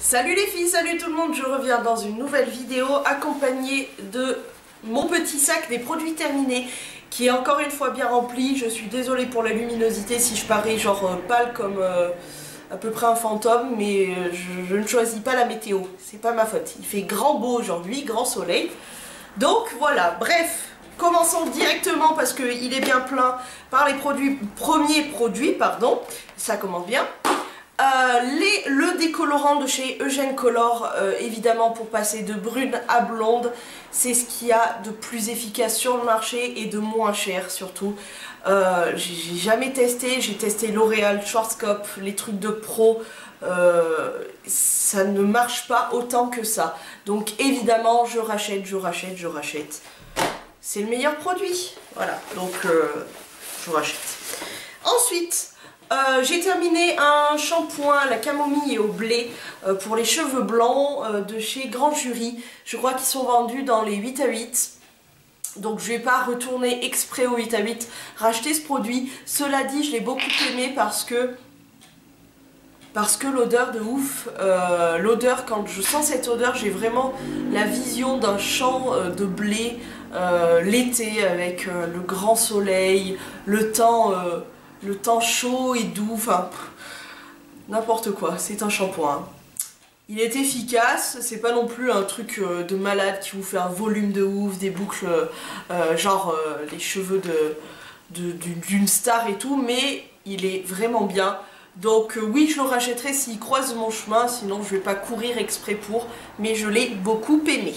Salut les filles, salut tout le monde, je reviens dans une nouvelle vidéo accompagnée de mon petit sac des produits terminés qui est encore une fois bien rempli. Je suis désolée pour la luminosité si je parais genre pâle comme à peu près un fantôme, mais je ne choisis pas la météo, c'est pas ma faute. Il fait grand beau aujourd'hui, grand soleil. Donc voilà, bref, commençons directement parce qu'il est bien plein par les premiers produits, pardon, ça commence bien. Le décolorant de chez Eugène Color, évidemment pour passer de brune à blonde, c'est ce qu'il y a de plus efficace sur le marché et de moins cher surtout. J'ai jamais testé, j'ai testé L'Oréal, Schwarzkopf, les trucs de pro, ça ne marche pas autant que ça. Donc évidemment je rachète. C'est le meilleur produit, voilà, donc je rachète. Ensuite, j'ai terminé un shampoing, la camomille et au blé pour les cheveux blancs de chez Grand Jury. Je crois qu'ils sont vendus dans les 8 à 8. Donc je ne vais pas retourner exprès au 8 à 8 racheter ce produit. Cela dit, je l'ai beaucoup aimé parce que l'odeur de ouf, l'odeur, quand je sens cette odeur, j'ai vraiment la vision d'un champ de blé l'été avec le grand soleil, le temps chaud et doux, enfin n'importe quoi, c'est un shampoing. Il est efficace, c'est pas non plus un truc de malade qui vous fait un volume de ouf, des boucles genre les cheveux d'une star et tout, mais il est vraiment bien. Donc oui, je le rachèterai s'il croise mon chemin, sinon je vais pas courir exprès pour, mais je l'ai beaucoup aimé.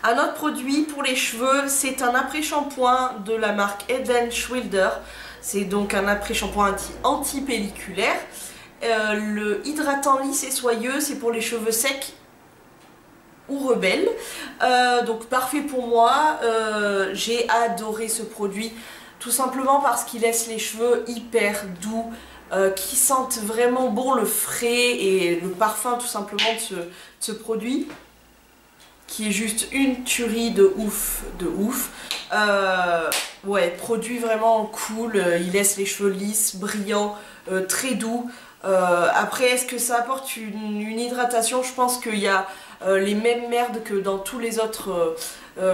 Un autre produit pour les cheveux, c'est un après-shampoing de la marque Head & Shoulders. C'est donc un après-shampoing anti-pelliculaire. Le hydratant lisse et soyeux, c'est pour les cheveux secs ou rebelles. Donc parfait pour moi. J'ai adoré ce produit, tout simplement parce qu'il laisse les cheveux hyper doux, qui sentent vraiment bon le frais et le parfum tout simplement de ce produit, qui est juste une tuerie de ouf, ouais, produit vraiment cool, il laisse les cheveux lisses, brillants, très doux. Après, est-ce que ça apporte une hydratation? Je pense qu'il y a les mêmes merdes que dans tous les autres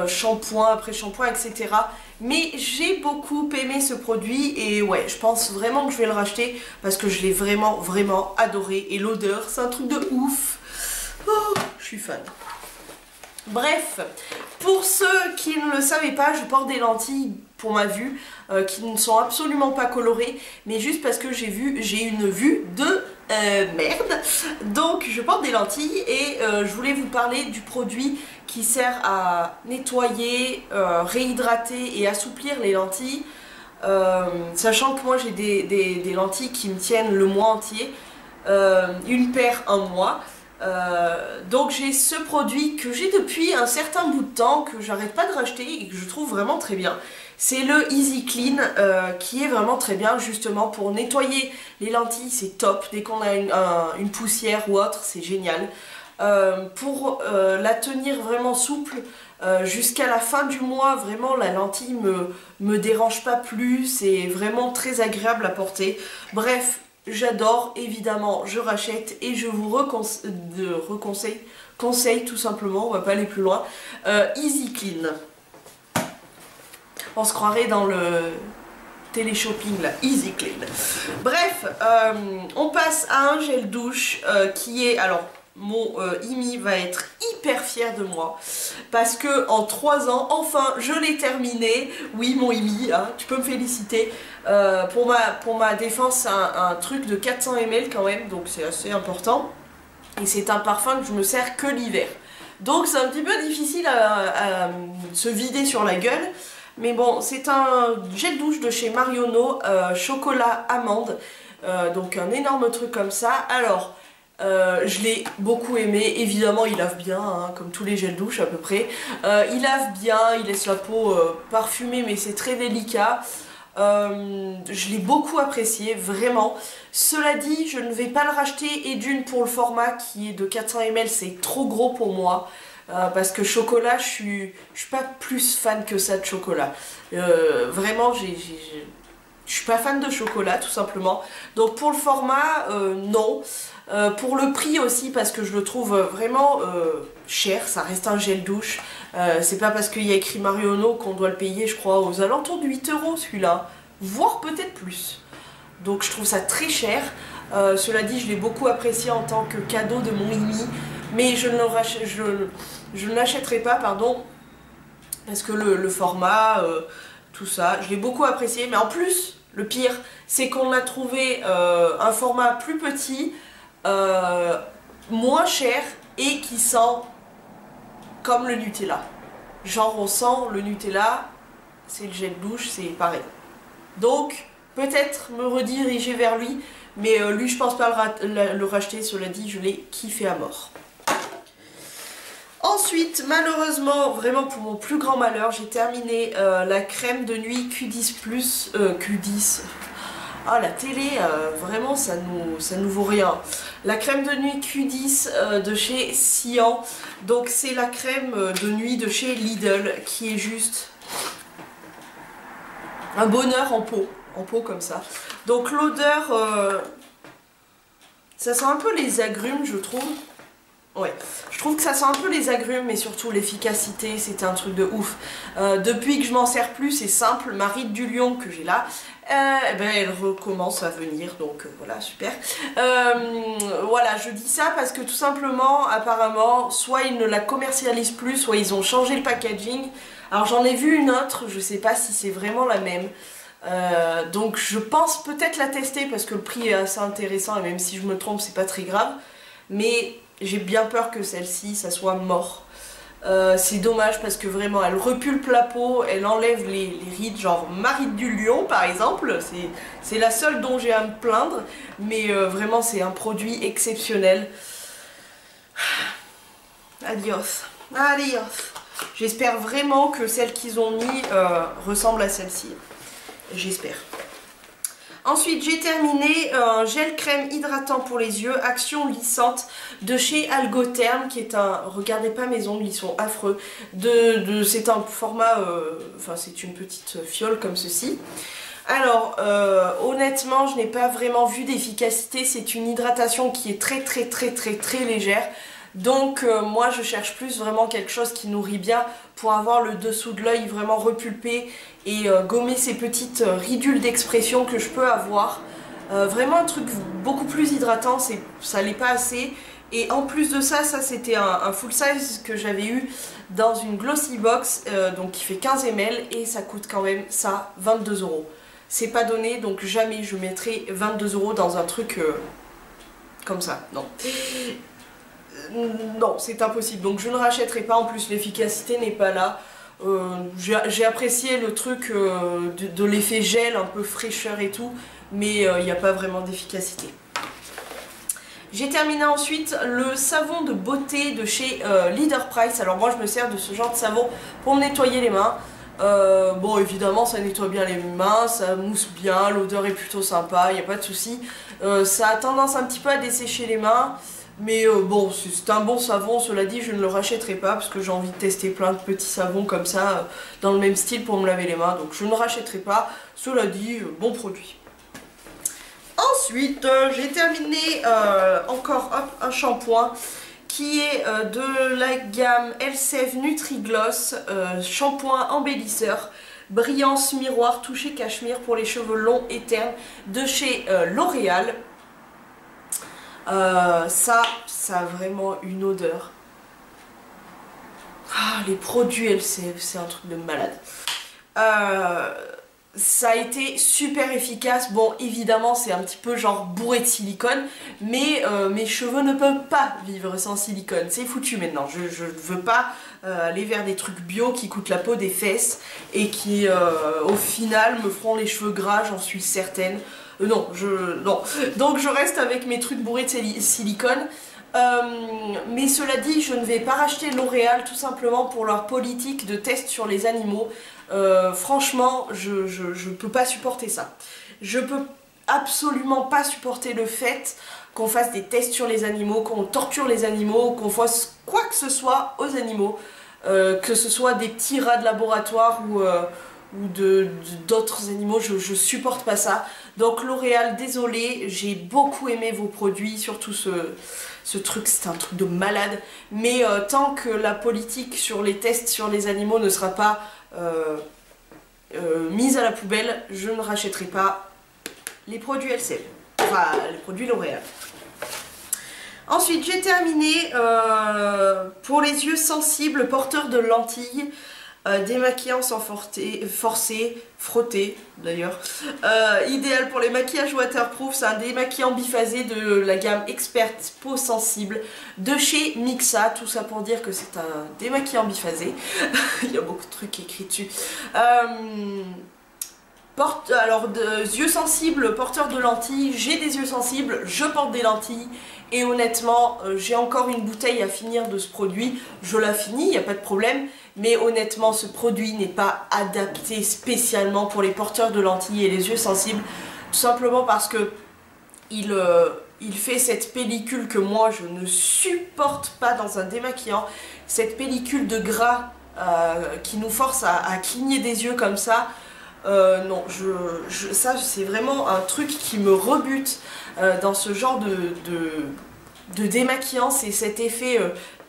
shampoings, après-shampoings, etc. Mais j'ai beaucoup aimé ce produit et ouais, je pense vraiment que je vais le racheter parce que je l'ai vraiment adoré. Et l'odeur, c'est un truc de ouf. Oh, je suis fan. Bref, pour ceux qui ne le savaient pas, je porte des lentilles pour ma vue, qui ne sont absolument pas colorées, mais juste parce que j'ai une vue de merde. Donc je porte des lentilles et je voulais vous parler du produit qui sert à nettoyer, réhydrater et assouplir les lentilles. Sachant que moi j'ai des lentilles qui me tiennent le mois entier, une paire un mois. Donc j'ai ce produit que j'ai depuis un certain bout de temps, que j'arrête pas de racheter et que je trouve vraiment très bien. C'est le Easy Clean qui est vraiment très bien justement pour nettoyer les lentilles, c'est top. Dès qu'on a une poussière ou autre, c'est génial. Pour la tenir vraiment souple jusqu'à la fin du mois, vraiment la lentille me dérange pas plus, c'est vraiment très agréable à porter. Bref, j'adore, évidemment, je rachète et je vous conseille tout simplement, on va pas aller plus loin, Easy Clean. On se croirait dans le télé-shopping là, Easy Clean. Bref, on passe à un gel douche qui est, alors mon Imi va être hyper fier de moi parce que en 3 ans, enfin je l'ai terminé. Oui mon Imi, hein, tu peux me féliciter. Pour ma défense, c'est un truc de 400 ml quand même, donc c'est assez important. Et c'est un parfum que je me sers que l'hiver. Donc c'est un petit peu difficile à se vider sur la gueule. Mais bon, c'est un gel douche de chez Marionneau, chocolat amande. Donc un énorme truc comme ça. Alors, je l'ai beaucoup aimé, évidemment il lave bien, hein, comme tous les gels douche à peu près. Il lave bien, il laisse la peau parfumée mais c'est très délicat. Je l'ai beaucoup apprécié, vraiment. Cela dit, je ne vais pas le racheter et d'une pour le format qui est de 400 ml, c'est trop gros pour moi. Parce que chocolat, je suis pas plus fan que ça de chocolat. Vraiment, je suis pas fan de chocolat tout simplement. Donc pour le format, non. Pour le prix aussi, parce que je le trouve vraiment cher, ça reste un gel douche. C'est pas parce qu'il y a écrit Marionneau qu'on doit le payer, je crois, aux alentours de 8 € celui-là, voire peut-être plus. Donc je trouve ça très cher. Cela dit, je l'ai beaucoup apprécié en tant que cadeau de mon Mimi, mais je ne l'achèterai pas, pardon, parce que le format, tout ça, je l'ai beaucoup apprécié. Mais en plus, le pire, c'est qu'on a trouvé un format plus petit, moins cher et qui sent comme le Nutella. Genre on sent le Nutella, c'est le gel douche, c'est pareil. Donc peut-être me rediriger vers lui, mais lui je pense pas le racheter, cela dit je l'ai kiffé à mort. Ensuite, malheureusement, vraiment pour mon plus grand malheur, j'ai terminé la crème de nuit Q10+, Q10... Ah la télé, vraiment ça nous vaut rien. La crème de nuit Q10 de chez Sian. Donc c'est la crème de nuit de chez Lidl qui est juste un bonheur en pot comme ça. Donc l'odeur, ça sent un peu les agrumes je trouve. Ouais, je trouve que ça sent un peu les agrumes, mais surtout l'efficacité, c'était un truc de ouf. Depuis que je m'en sers plus, c'est simple, ma ride du lion que j'ai là, elle recommence à venir, donc voilà, super. Voilà, je dis ça parce que tout simplement, apparemment, soit ils ne la commercialisent plus, soit ils ont changé le packaging. Alors j'en ai vu une autre, je sais pas si c'est vraiment la même. Donc je pense peut-être la tester parce que le prix est assez intéressant et même si je me trompe, c'est pas très grave. Mais j'ai bien peur que celle-ci, ça soit mort. C'est dommage parce que vraiment, elle repulpe la peau, elle enlève les rides, genre ma ride du lion par exemple. C'est la seule dont j'ai à me plaindre. Mais vraiment, c'est un produit exceptionnel. Adios. Adios. J'espère vraiment que celle qu'ils ont mis ressemble à celle-ci. J'espère. Ensuite, j'ai terminé un gel crème hydratant pour les yeux, action lissante de chez Algotherm, qui est un... Regardez pas mes ongles, ils sont affreux. C'est un format... Enfin, c'est une petite fiole comme ceci. Alors, honnêtement, je n'ai pas vraiment vu d'efficacité. C'est une hydratation qui est très légère. Donc moi je cherche plus vraiment quelque chose qui nourrit bien pour avoir le dessous de l'œil vraiment repulpé et gommer ces petites ridules d'expression que je peux avoir. Vraiment un truc beaucoup plus hydratant, ça l'est pas assez. Et en plus de ça, c'était un full size que j'avais eu dans une glossy box, donc qui fait 15 ml et ça coûte quand même ça 22 €. C'est pas donné, donc jamais je mettrai 22 € dans un truc comme ça, non. Non, c'est impossible, donc je ne rachèterai pas, en plus l'efficacité n'est pas là. J'ai apprécié le truc de l'effet gel, un peu fraîcheur et tout, mais il n'y a pas vraiment d'efficacité. J'ai terminé ensuite le savon de beauté de chez Leader Price. Alors moi je me sers de ce genre de savon pour me nettoyer les mains. Bon évidemment ça nettoie bien les mains, ça mousse bien, l'odeur est plutôt sympa, il n'y a pas de souci. Ça a tendance un petit peu à dessécher les mains. Mais bon, c'est un bon savon, cela dit, je ne le rachèterai pas parce que j'ai envie de tester plein de petits savons comme ça, dans le même style pour me laver les mains, donc je ne rachèterai pas, cela dit, bon produit. Ensuite, j'ai terminé encore hop, un shampoing qui est de la gamme Elseve Nutri-Gloss, shampoing embellisseur, brillance miroir touché cachemire pour les cheveux longs et ternes de chez L'Oréal. Ça a vraiment une odeur. Ah, les produits Elseve, c'est un truc de malade. Ça a été super efficace. Bon, évidemment, c'est un petit peu genre bourré de silicone, mais mes cheveux ne peuvent pas vivre sans silicone. C'est foutu maintenant. Je ne veux pas aller vers des trucs bio qui coûtent la peau des fesses et qui, au final, me feront les cheveux gras, j'en suis certaine. Non. Donc je reste avec mes trucs bourrés de silicone. Mais cela dit, je ne vais pas racheter L'Oréal tout simplement pour leur politique de test sur les animaux. Franchement, je peux pas supporter ça. Je peux absolument pas supporter le fait qu'on fasse des tests sur les animaux, qu'on torture les animaux, qu'on fasse quoi que ce soit aux animaux. Que ce soit des petits rats de laboratoire ou d'autres animaux, je supporte pas ça. Donc L'Oréal, désolé, j'ai beaucoup aimé vos produits, surtout ce truc, c'est un truc de malade. Mais tant que la politique sur les tests sur les animaux ne sera pas mise à la poubelle, je ne rachèterai pas les produits LCL, enfin les produits L'Oréal. Ensuite, j'ai terminé pour les yeux sensibles, porteurs de lentilles, démaquillant sans frotter d'ailleurs. Idéal pour les maquillages waterproof, c'est un démaquillant biphasé de la gamme Expert Peau Sensible de chez Mixa. Tout ça pour dire que c'est un démaquillant biphasé. Il y a beaucoup de trucs écrits dessus. Alors, yeux sensibles, porteurs de lentilles, j'ai des yeux sensibles, je porte des lentilles et honnêtement, j'ai encore une bouteille à finir de ce produit, je la finis, il n'y a pas de problème, mais honnêtement, ce produit n'est pas adapté spécialement pour les porteurs de lentilles et les yeux sensibles, tout simplement parce que il fait cette pellicule que moi je ne supporte pas dans un démaquillant, cette pellicule de gras qui nous force à cligner des yeux comme ça. Non, ça c'est vraiment un truc qui me rebute dans ce genre de démaquillant, c'est cet effet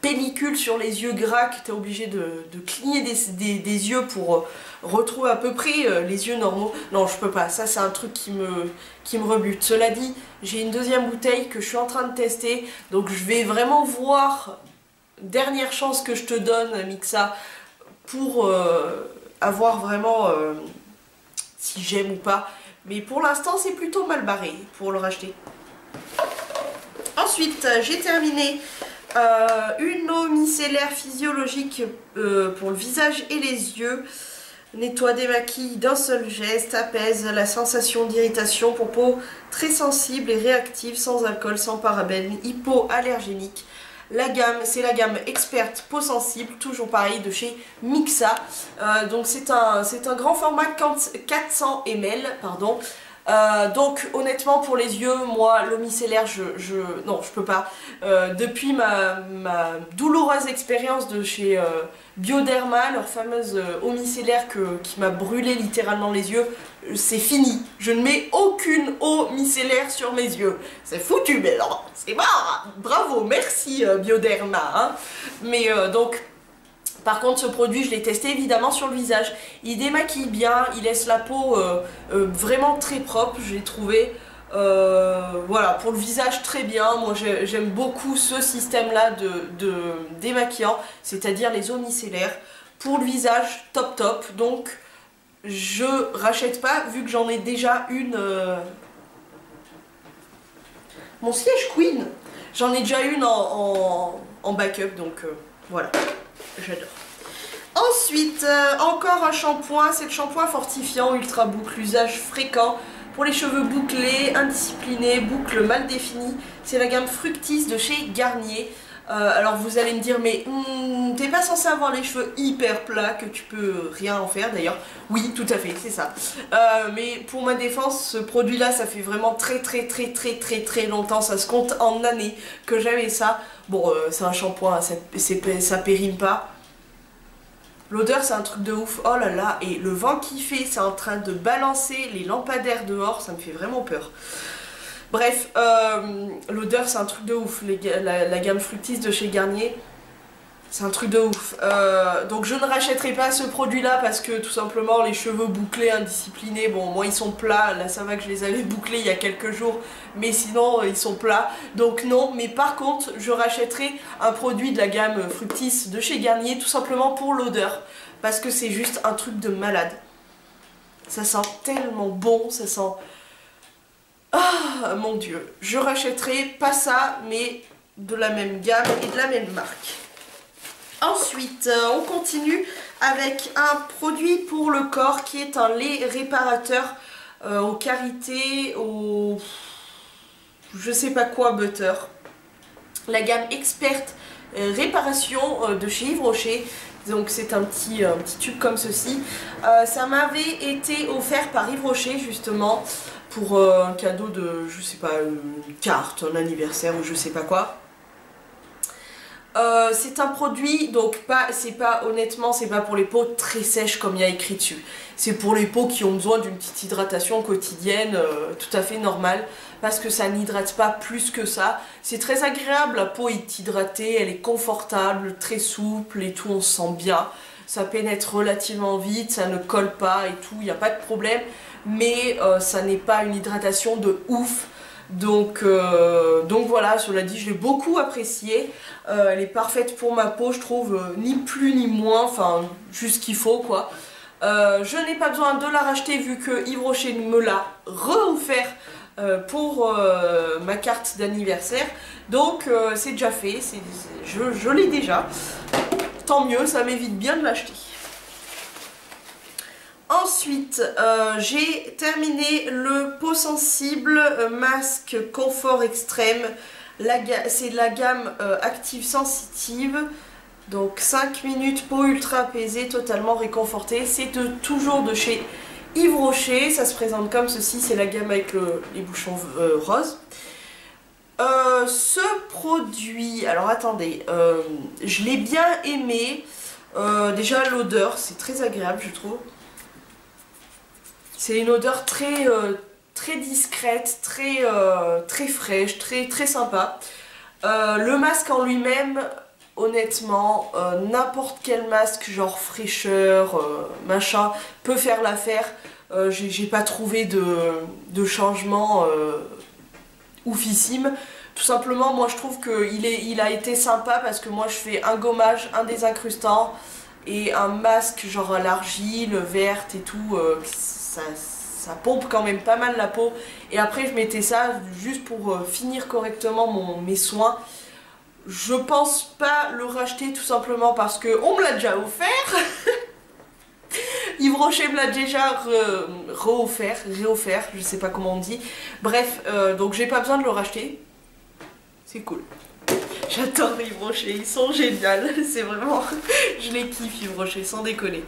pellicule sur les yeux gras que tu es obligé de cligner des yeux pour retrouver à peu près les yeux normaux. Non, je peux pas, ça c'est un truc qui me rebute. Cela dit, j'ai une deuxième bouteille que je suis en train de tester, donc je vais vraiment voir, dernière chance que je te donne Mixa, pour avoir vraiment... si j'aime ou pas, mais pour l'instant c'est plutôt mal barré pour le racheter. Ensuite j'ai terminé une eau micellaire physiologique pour le visage et les yeux. Nettoie, démaquille d'un seul geste, apaise la sensation d'irritation pour peau très sensible et réactive, sans alcool, sans parabènes, hypoallergénique. La gamme, c'est la gamme Expert Peau Sensible, toujours pareil, de chez Mixa. Donc c'est un grand format 400 ml, pardon. Donc honnêtement pour les yeux, moi l'eau micellaire, non je peux pas. Depuis ma douloureuse expérience de chez Bioderma, leur fameuse eau micellaire qui m'a brûlé littéralement les yeux, c'est fini. Je ne mets aucune eau micellaire sur mes yeux. C'est foutu, mais non, c'est mort. Bravo, merci Bioderma. Hein. Mais donc... Par contre, ce produit, je l'ai testé évidemment sur le visage. Il démaquille bien, il laisse la peau vraiment très propre, je l'ai trouvé. Voilà, pour le visage très bien. Moi, j'aime beaucoup ce système-là de démaquillant, c'est-à-dire les eaux micellaires. Pour le visage, top top. Donc, je rachète pas, vu que j'en ai déjà une... Mon siège Queen, j'en ai déjà une en backup, donc voilà. J'adore. Ensuite, encore un shampoing, c'est le shampoing fortifiant ultra boucle, usage fréquent pour les cheveux bouclés, indisciplinés, boucles mal définies. C'est la gamme Fructis de chez Garnier. Alors vous allez me dire, mais t'es pas censé avoir les cheveux hyper plats, que tu peux rien en faire d'ailleurs. Oui, tout à fait, c'est ça. Mais pour ma défense, ce produit-là, ça fait vraiment très longtemps, ça se compte en années que j'avais ça. Bon, c'est un shampoing, ça périme pas. L'odeur, c'est un truc de ouf. Oh là là, et le vent qui fait, c'est en train de balancer les lampadaires dehors, ça me fait vraiment peur. Bref, l'odeur, c'est un truc de ouf. La gamme Fructis de chez Garnier, c'est un truc de ouf. Donc je ne rachèterai pas ce produit-là parce que tout simplement les cheveux bouclés, indisciplinés, bon moi ils sont plats, là ça va que je les avais bouclés il y a quelques jours, mais sinon ils sont plats, donc non. Mais par contre je rachèterai un produit de la gamme Fructis de chez Garnier tout simplement pour l'odeur, parce que c'est juste un truc de malade. Ça sent tellement bon, ça sent... Ah mon dieu, je rachèterai pas ça, mais de la même gamme et de la même marque. Ensuite, on continue avec un produit pour le corps qui est un lait réparateur aux karités, au je sais pas quoi butter. La gamme Expert Réparation de chez Yves Rocher. Donc c'est un petit tube comme ceci. Ça m'avait été offert par Yves Rocher justement pour un cadeau de, je sais pas, une carte, un anniversaire ou je sais pas quoi. C'est un produit, donc honnêtement, c'est pas pour les peaux très sèches comme il y a écrit dessus. C'est pour les peaux qui ont besoin d'une petite hydratation quotidienne, tout à fait normale, parce que ça n'hydrate pas plus que ça. C'est très agréable, la peau est hydratée, elle est confortable, très souple et tout, on se sent bien. Ça pénètre relativement vite, ça ne colle pas et tout, il n'y a pas de problème, mais ça n'est pas une hydratation de ouf. Donc voilà, cela dit, je l'ai beaucoup appréciée. Elle est parfaite pour ma peau, je trouve, ni plus ni moins, enfin, juste ce qu'il faut, quoi. Je n'ai pas besoin de la racheter vu que Yves Rocher me l'a re-offert pour ma carte d'anniversaire. Donc c'est déjà fait, je l'ai déjà. Tant mieux, ça m'évite bien de l'acheter. Ensuite, j'ai terminé le Peau Sensible masque confort extrême. C'est de la gamme Active Sensitive. Donc 5 minutes, peau ultra apaisée, totalement réconfortée. C'est toujours de chez Yves Rocher. Ça se présente comme ceci, c'est la gamme avec les bouchons roses. Ce produit, alors attendez, je l'ai bien aimé. Déjà l'odeur, c'est très agréable je trouve. C'est une odeur très discrète, très fraîche, très sympa. Le masque en lui-même, honnêtement, n'importe quel masque, genre fraîcheur, machin, peut faire l'affaire. J'ai pas trouvé de changement oufissime. Tout simplement, moi je trouve qu'il a été sympa parce que moi je fais un gommage, un désincrustant et un masque genre à l'argile, verte et tout. Ça pompe quand même pas mal la peau. Et après je mettais ça juste pour finir correctement mes soins. Je pense pas le racheter tout simplement parce que on me l'a déjà offert. Yves Rocher me l'a déjà réoffert, je sais pas comment on dit. Bref, donc j'ai pas besoin de le racheter. C'est cool. J'adore Yves Rocher, ils sont géniaux, c'est vraiment... Je les kiffe Yves Rocher, sans déconner.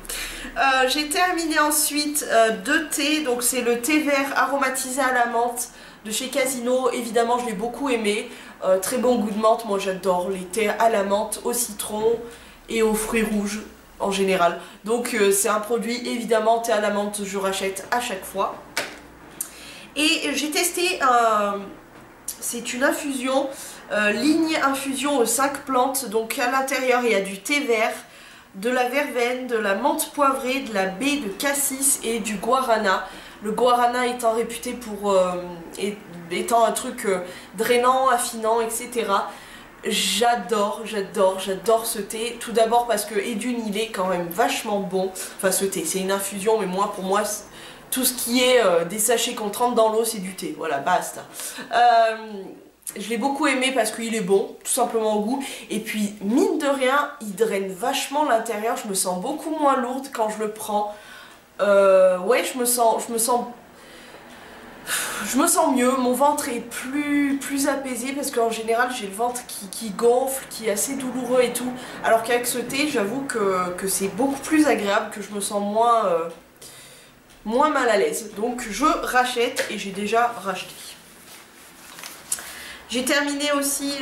J'ai terminé ensuite deux thés, donc c'est le thé vert aromatisé à la menthe de chez Casino. Évidemment je l'ai beaucoup aimé, très bon goût de menthe, moi j'adore les thés à la menthe, au citron et aux fruits rouges en général. Donc c'est un produit, évidemment, thé à la menthe, je rachète à chaque fois. Et j'ai testé, c'est une infusion, ligne infusion aux 5 plantes, donc à l'intérieur il y a du thé vert, de la verveine, de la menthe poivrée, de la baie de cassis et du guarana. Le guarana étant réputé pour étant un truc drainant, affinant, etc. J'adore ce thé. Tout d'abord parce que et d'une il est quand même vachement bon. Enfin ce thé, c'est une infusion, mais pour moi tout ce qui est des sachets qu'on trempe dans l'eau c'est du thé. Voilà, basta. Je l'ai beaucoup aimé parce qu'il est bon, tout simplement au goût. Et puis mine de rien, il draine vachement l'intérieur. Je me sens beaucoup moins lourde quand je le prends. Ouais, je me sens mieux, mon ventre est plus apaisé parce qu'en général j'ai le ventre qui gonfle, qui est assez douloureux et tout. Alors qu'avec ce thé, j'avoue que c'est beaucoup plus agréable, que je me sens moins mal à l'aise. Donc je rachète et j'ai déjà racheté. J'ai terminé aussi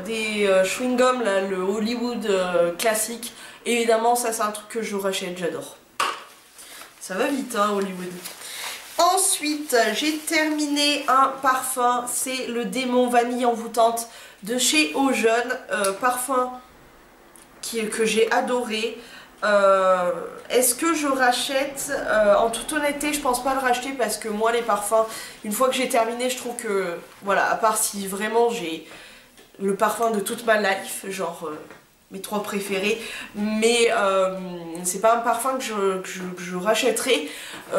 des chewing-gums, le Hollywood classique. Évidemment ça c'est un truc que je rachète, j'adore. Ça va vite hein, Hollywood. Ensuite, j'ai terminé un parfum, c'est le Démon Vanille Envoûtante de chez Eau Jeune, parfum que j'ai adoré. Est-ce que je rachète? En toute honnêteté, je pense pas le racheter parce que moi les parfums, une fois que j'ai terminé, je trouve que, voilà, à part si vraiment j'ai le parfum de toute ma life, genre... mes 3 préférés, mais c'est pas un parfum que je rachèterai.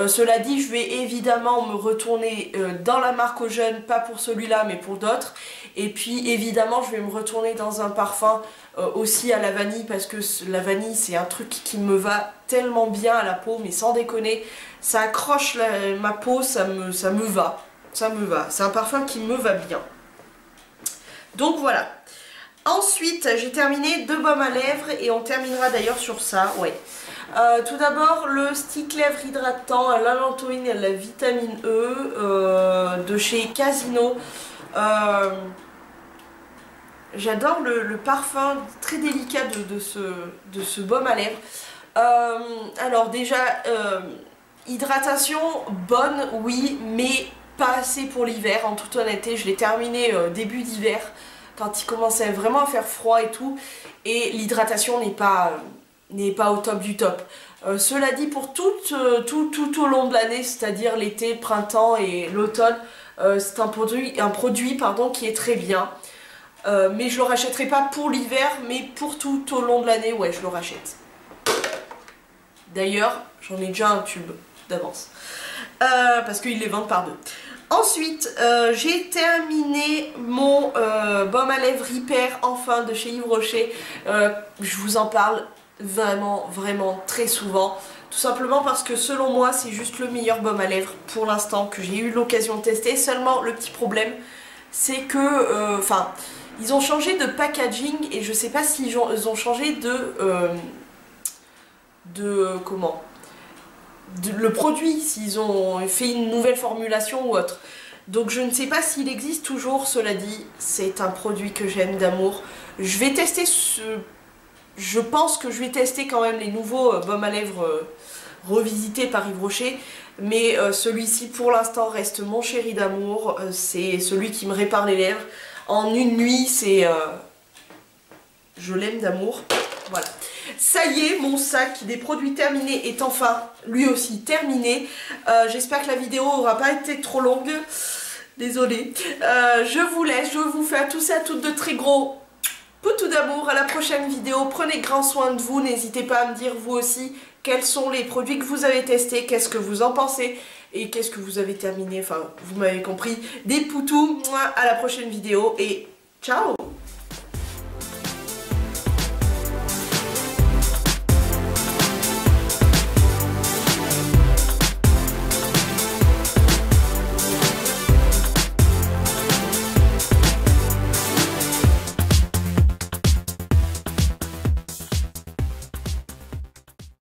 Cela dit, je vais évidemment me retourner dans la marque Eau Jeune, pas pour celui-là mais pour d'autres, et puis évidemment je vais me retourner dans un parfum aussi à la vanille parce que la vanille c'est un truc qui me va tellement bien à la peau, mais sans déconner, ça accroche ma peau, ça me va, c'est un parfum qui me va bien. Donc voilà. Ensuite, j'ai terminé 2 baumes à lèvres et on terminera d'ailleurs sur ça, ouais. Tout d'abord, le stick lèvres hydratant à l'allantoïne et à la vitamine E de chez Casino. J'adore le parfum très délicat de ce baume à lèvres. Alors déjà, hydratation bonne, oui, mais pas assez pour l'hiver. En toute honnêteté, je l'ai terminé début d'hiver, quand il commençait vraiment à faire froid et tout. Et l'hydratation n'est pas au top du top. Cela dit, pour tout au long de l'année, c'est-à-dire l'été, le printemps et l'automne, c'est un produit pardon, qui est très bien. Mais je le rachèterai pas pour l'hiver, mais pour tout au long de l'année, ouais, je le rachète. D'ailleurs, j'en ai déjà un tube d'avance. Parce qu'ils les vendent par deux. Ensuite, j'ai terminé mon baume à lèvres Hyper, enfin, de chez Yves Rocher. Je vous en parle vraiment très souvent. Tout simplement parce que selon moi, c'est juste le meilleur baume à lèvres pour l'instant que j'ai eu l'occasion de tester. Seulement, le petit problème, c'est que... Enfin, ils ont changé de packaging et je sais pas s'ils ont changé comment le produit, s'ils ont fait une nouvelle formulation ou autre. Donc je ne sais pas s'il existe toujours, cela dit, c'est un produit que j'aime d'amour. Je vais tester je pense que je vais tester quand même les nouveaux baumes à lèvres revisités par Yves Rocher. Mais celui-ci pour l'instant reste mon chéri d'amour. C'est celui qui me répare les lèvres. En une nuit, je l'aime d'amour. Voilà. Ça y est, mon sac des produits terminés est enfin lui aussi terminé. J'espère que la vidéo n'aura pas été trop longue. Désolée. Je vous laisse, je vous fais à tous et à toutes de très gros poutous d'amour. À la prochaine vidéo. Prenez grand soin de vous. N'hésitez pas à me dire vous aussi quels sont les produits que vous avez testés, qu'est-ce que vous en pensez et qu'est-ce que vous avez terminé. Enfin, vous m'avez compris. Des poutous. À la prochaine vidéo et ciao!